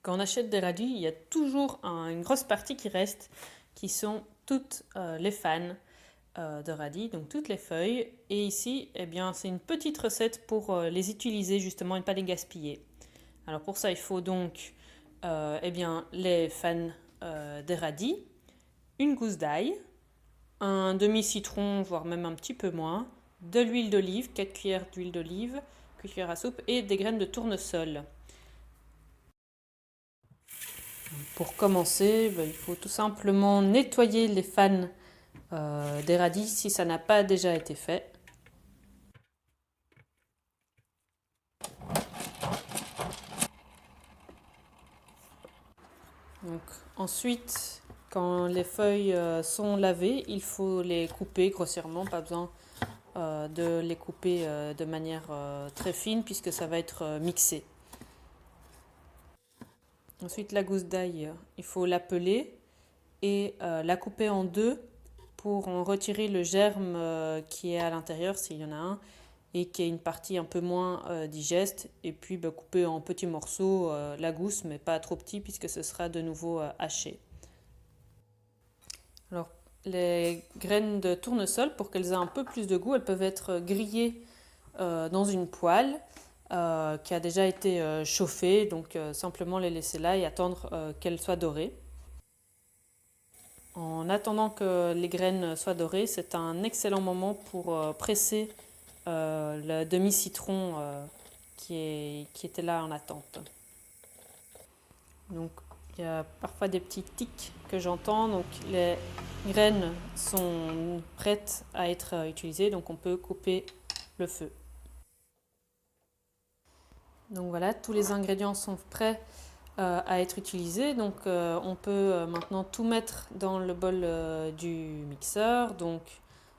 Quand on achète des radis, il y a toujours une grosse partie qui reste, qui sont toutes les fans de radis, donc toutes les feuilles. Et ici, eh bien, c'est une petite recette pour les utiliser justement et ne pas les gaspiller. Alors pour ça, il faut donc eh bien, les fans des radis, une gousse d'ail, un demi-citron, voire même un petit peu moins, de l'huile d'olive, 4 cuillères d'huile d'olive, cuillère à soupe, et des graines de tournesol. Pour commencer, il faut tout simplement nettoyer les fans des radis si ça n'a pas déjà été fait. Donc, ensuite, quand les feuilles sont lavées, il faut les couper grossièrement, pas besoin de les couper de manière très fine puisque ça va être mixé. Ensuite, la gousse d'ail, il faut la peler et la couper en deux pour en retirer le germe qui est à l'intérieur s'il y en a un et qui est une partie un peu moins digeste, et puis couper en petits morceaux la gousse mais pas trop petit puisque ce sera de nouveau haché. Alors les graines de tournesol, pour qu'elles aient un peu plus de goût, elles peuvent être grillées dans une poêle qui a déjà été chauffée, donc simplement les laisser là et attendre qu'elles soient dorées. En attendant que les graines soient dorées, c'est un excellent moment pour presser le demi-citron qui était là en attente. Donc il y a parfois des petits tics que j'entends, donc les graines sont prêtes à être utilisées, donc on peut couper le feu. Donc voilà, tous les ingrédients sont prêts à être utilisés, donc on peut maintenant tout mettre dans le bol du mixeur. Donc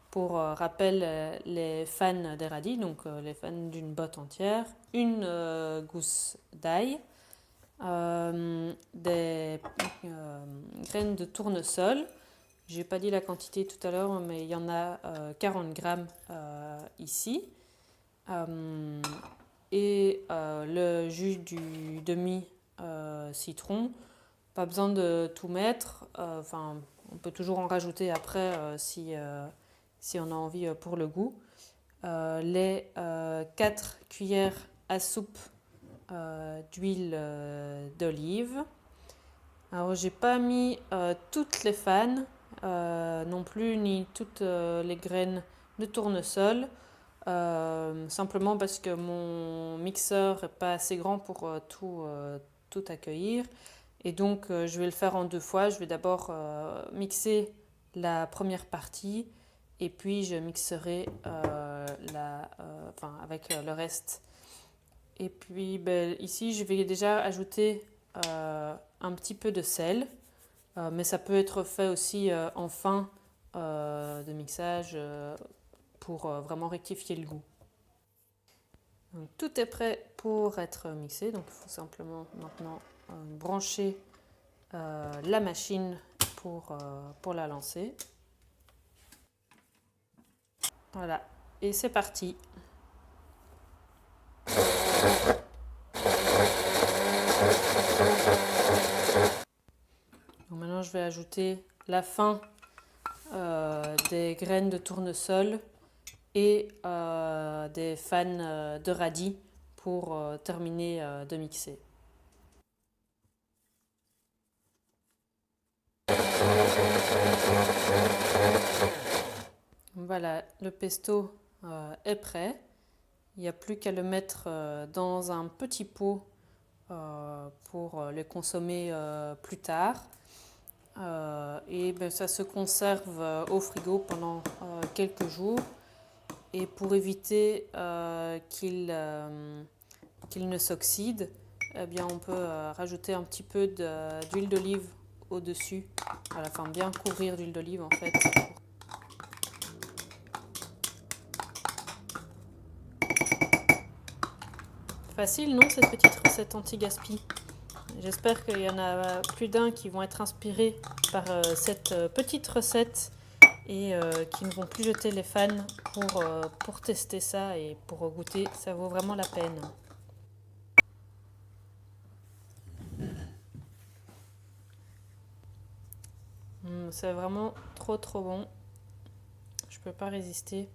pour rappel, les fans des radis, donc les fans d'une botte entière, une gousse d'ail, des graines de tournesol. J'ai pas dit la quantité tout à l'heure, mais il y en a 40 grammes ici. Et le jus du demi-citron. Pas besoin de tout mettre. On peut toujours en rajouter après si on a envie pour le goût. Les 4 cuillères à soupe d'huile d'olive. Alors j'ai pas mis toutes les fans non plus, ni toutes les graines de tournesol. Simplement parce que mon mixeur n'est pas assez grand pour tout accueillir. Et donc je vais le faire en deux fois. Je vais d'abord mixer la première partie et puis je mixerai avec le reste. Et puis ici je vais déjà ajouter un petit peu de sel, mais ça peut être fait aussi en fin de mixage pour vraiment rectifier le goût. Donc, tout est prêt pour être mixé, donc il faut simplement maintenant brancher la machine pour la lancer. Voilà, et c'est parti. Donc maintenant je vais ajouter la fin des graines de tournesol et des fans de radis pour terminer de mixer. Voilà, le pesto est prêt. Il n'y a plus qu'à le mettre dans un petit pot pour le consommer plus tard. Et ça se conserve au frigo pendant quelques jours. Et pour éviter qu'il ne s'oxyde, eh bien, on peut rajouter un petit peu d'huile d'olive au-dessus. Voilà, bien couvrir d'huile d'olive en fait. Facile, non, cette petite recette anti-gaspi? J'espère qu'il y en a plus d'un qui vont être inspirés par cette petite recette et qui ne vont plus jeter les fans pour tester ça et pour goûter. Ça vaut vraiment la peine. C'est vraiment trop trop bon. Je peux pas résister.